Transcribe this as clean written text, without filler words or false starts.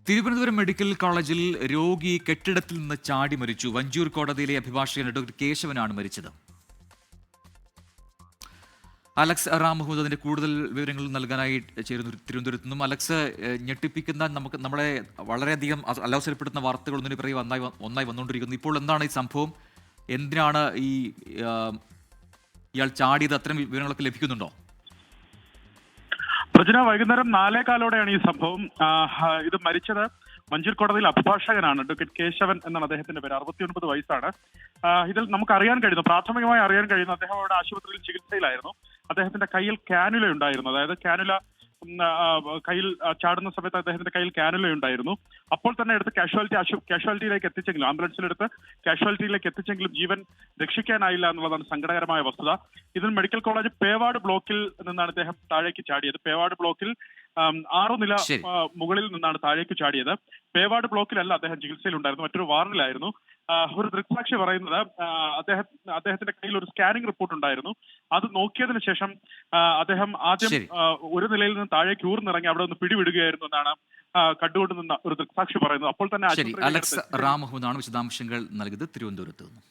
Thiruvananthapuram medical കോളേജിൽ രോഗി കെട്ടിടത്തിൽ നിന്ന് ചാടി മരിച്ചു. വഞ്ചൂർ കോടതിയിലെ അഭിഭാഷകൻ ഡോക്ടർ കേശവനാണ് മരിച്ചത്. അലക്സ് റാം മുഹമ്മദ് അതിന്റെ കൂടുതൽ വിവരങ്ങൾ നൽകാനായി ചേരുന്നു തിരുവനന്തപുരത്ത് നിന്നും. അലക്സ്, ഞെട്ടിപ്പിക്കുന്ന നമ്മളെ വളരെയധികം അലോസരപ്പെടുത്തുന്ന വാർത്തകൾ ഒന്നിനു പിറകെ ഒന്നായി വന്നുകൊണ്ടിരിക്കുന്നു. ഇപ്പോൾ എന്താണ് ഈ സംഭവം? എന്തിനാണ് ഇയാൾ ചാടിയത്? അത്തരം വിവരങ്ങളൊക്കെ ലഭിക്കുന്നുണ്ടോ? പ്രജന, വൈകുന്നേരം 4:15 ഈ സംഭവം. ഇത് മരിച്ചത് മഞ്ചൂർ കോടതിയിൽ അഭിഭാഷകനാണ്. അഡ്വക്കേറ്റ് കേശവൻ എന്നാണ് അദ്ദേഹത്തിന്റെ പേര്. 69 വയസ്സാണ്. ഇതിൽ നമുക്ക് അറിയാൻ കഴിയുന്നു, പ്രാഥമികമായി അറിയാൻ കഴിയുന്നു, അദ്ദേഹം അവിടെ ആശുപത്രിയിൽ ചികിത്സയിലായിരുന്നു. അദ്ദേഹത്തിന്റെ കയ്യിൽ കാനുല ഉണ്ടായിരുന്നു. അതായത് കാനുല കയ്യിൽ ചാടുന്ന സമയത്ത് അദ്ദേഹത്തിന്റെ കയ്യിൽ കാനുല ഉണ്ടായിരുന്നു. അപ്പോൾ തന്നെ എടുത്ത് കാഷ്വാലിറ്റിയിലേക്ക് എത്തിച്ചെങ്കിലും, ആംബുലൻസിലെടുത്ത് കാഷ്വാലിറ്റിയിലേക്ക് എത്തിച്ചെങ്കിലും ജീവൻ രക്ഷിക്കാനായില്ല എന്നുള്ളതാണ് സങ്കടകരമായ വസ്തുത. ഇതിൽ മെഡിക്കൽ കോളേജ് പേവാർഡ് ബ്ലോക്കിൽ നിന്നാണ് അദ്ദേഹം താഴേക്ക് ചാടിയത്. പേവാർഡ് ബ്ലോക്കിൽ 6 നില മുകളിൽ നിന്നാണ് താഴേക്ക് ചാടിയത്. പേവാർഡ് ബ്ലോക്കിലല്ല അദ്ദേഹം ചികിത്സയിലുണ്ടായിരുന്നു, മറ്റൊരു വാർഡിലായിരുന്നു. ഒരു ദൃക്സാക്ഷി പറയുന്നത് അദ്ദേഹത്തിന്റെ കയ്യിൽ ഒരു സ്കാനിംഗ് റിപ്പോർട്ട് ഉണ്ടായിരുന്നു. അത് നോക്കിയതിനു ശേഷം അദ്ദേഹം ആദ്യം ഒരു നിലയിൽ നിന്ന് താഴേക്ക് ഊർന്നിറങ്ങി അവിടെ നിന്ന് പിടിവിടുകയായിരുന്നു എന്നാണ് കണ്ടുകൊണ്ട് നിന്ന ഒരു ദൃക്സാക്ഷി പറയുന്നത്. അപ്പോൾ തന്നെ അലക്സ് റാം മുഹമ്മദാണ് വിശദാംശങ്ങൾ നൽകിയത് തിരുവനന്തപുരത്ത് നിന്ന്.